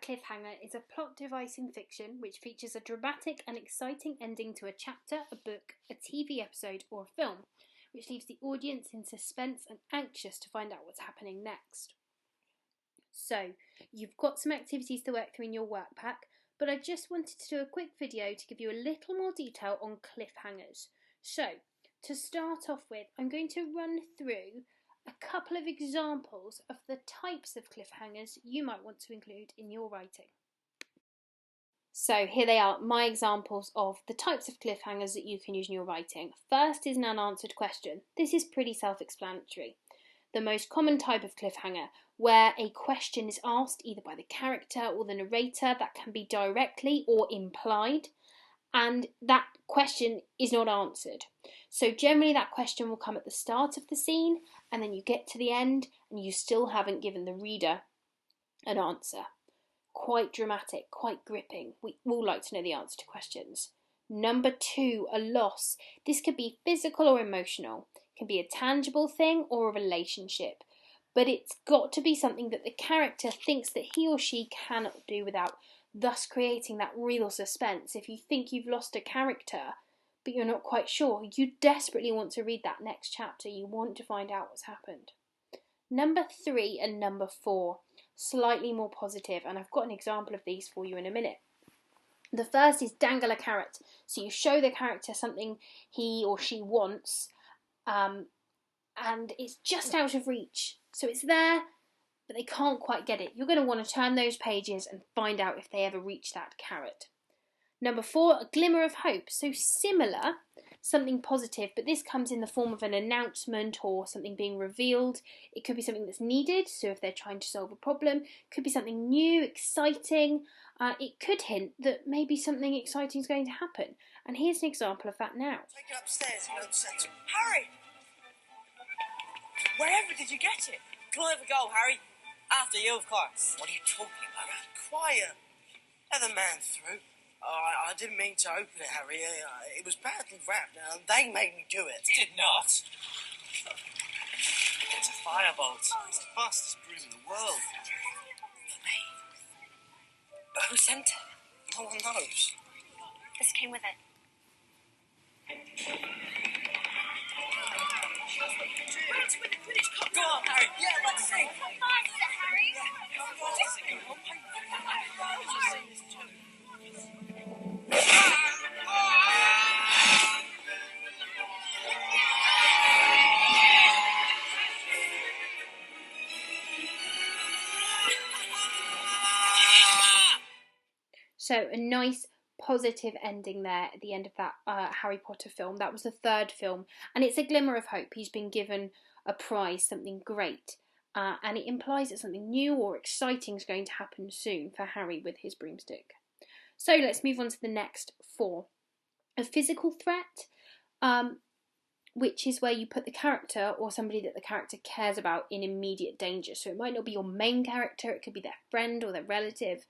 cliffhanger is a plot device in fiction which features a dramatic and exciting ending to a chapter, a book, a TV episode, or a film, which leaves the audience in suspense and anxious to find out what's happening next. So, you've got some activities to work through in your work pack, but I just wanted to do a quick video to give you a little more detail on cliffhangers. So, to start off with, I'm going to run through a couple of examples of the types of cliffhangers you might want to include in your writing. So here they are, my examples of the types of cliffhangers that you can use in your writing. First is an unanswered question. This is pretty self-explanatory. The most common type of cliffhanger, where a question is asked either by the character or the narrator that can be directly or implied, and that question is not answered. So generally that question will come at the start of the scene, and then you get to the end and you still haven't given the reader an answer. Quite dramatic, quite gripping. We all like to know the answer to questions. Number 2, a loss. This could be physical or emotional. It can be a tangible thing or a relationship. But it's got to be something that the character thinks that he or she cannot do without, thus creating that real suspense. If you think you've lost a character, but you're not quite sure, you desperately want to read that next chapter. You want to find out what's happened. Number 3 and number 4, slightly more positive, and I've got an example of these for you in a minute. The first is dangle a carrot. So you show the character something he or she wants, and it's just out of reach. So it's there, but they can't quite get it. You're going to want to turn those pages and find out if they ever reach that carrot. Number 4, a glimmer of hope. So similar, something positive, but this comes in the form of an announcement or something being revealed. It could be something that's needed, so if they're trying to solve a problem. It could be something new, exciting. It could hint that maybe something exciting is going to happen. And here's an example of that now. Take it upstairs and don't settle. Harry! Wherever did you get it? Come on, have a go, Harry. After you, of course. What are you talking about? Quiet. Let the man through. Oh, I didn't mean to open it, Harry. It was badly wrapped. They made me do it. Did not. It's a firebolt. It's the fastest broom in the world. For me. But who sent it? No one knows. This came with it. Go on, Harry. Yeah, let's see. Faster, Harry. So a nice positive ending there at the end of that Harry Potter film. That was the third film, and it's a glimmer of hope. He's been given a prize, something great, and it implies that something new or exciting is going to happen soon for Harry with his broomstick. So let's move on to the next 4. A physical threat, which is where you put the character or somebody that the character cares about in immediate danger. So it might not be your main character, it could be their friend or their relative.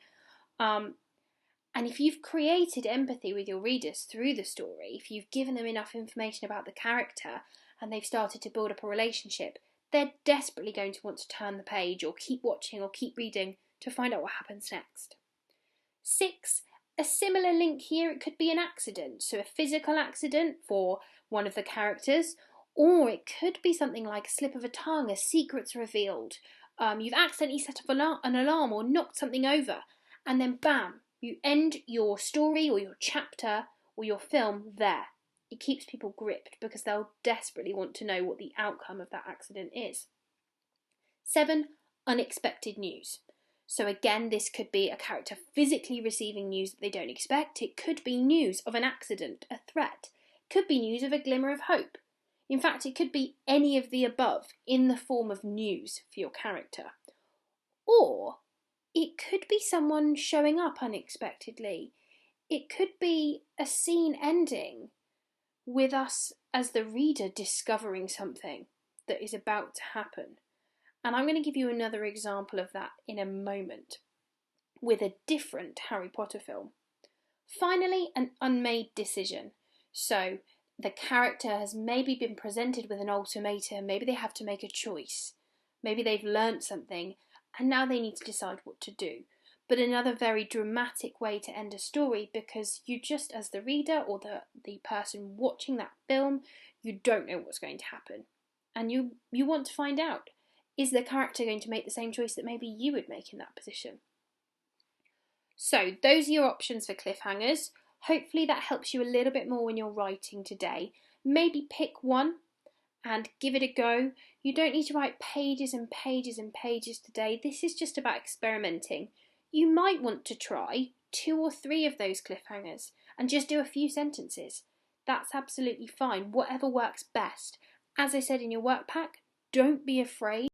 And if you've created empathy with your readers through the story, if you've given them enough information about the character and they've started to build up a relationship, they're desperately going to want to turn the page or keep watching or keep reading to find out what happens next. 6, a similar link here. It could be an accident, so a physical accident for one of the characters, or it could be something like a slip of a tongue, a secret's revealed. You've accidentally set up an alarm or knocked something over, and then bam, you end your story or your chapter or your film there. It keeps people gripped because they'll desperately want to know what the outcome of that accident is. 7, unexpected news. So again, this could be a character physically receiving news that they don't expect. It could be news of an accident, a threat. It could be news of a glimmer of hope. In fact, it could be any of the above in the form of news for your character. Or it could be someone showing up unexpectedly. It could be a scene ending with us as the reader discovering something that is about to happen. And I'm going to give you another example of that in a moment with a different Harry Potter film. Finally, an unmade decision. So the character has maybe been presented with an ultimatum, maybe they have to make a choice, maybe they've learnt something and now they need to decide what to do. but another very dramatic way to end a story, because you just, as the reader or the person watching that film, you don't know what's going to happen. And you want to find out, is the character going to make the same choice that maybe you would make in that position? So those are your options for cliffhangers. Hopefully that helps you a little bit more when you're writing today. Maybe pick one and give it a go. You don't need to write pages and pages and pages today. This is just about experimenting. You might want to try 2 or 3 of those cliffhangers and just do a few sentences. That's absolutely fine, whatever works best. As I said in your work pack, don't be afraid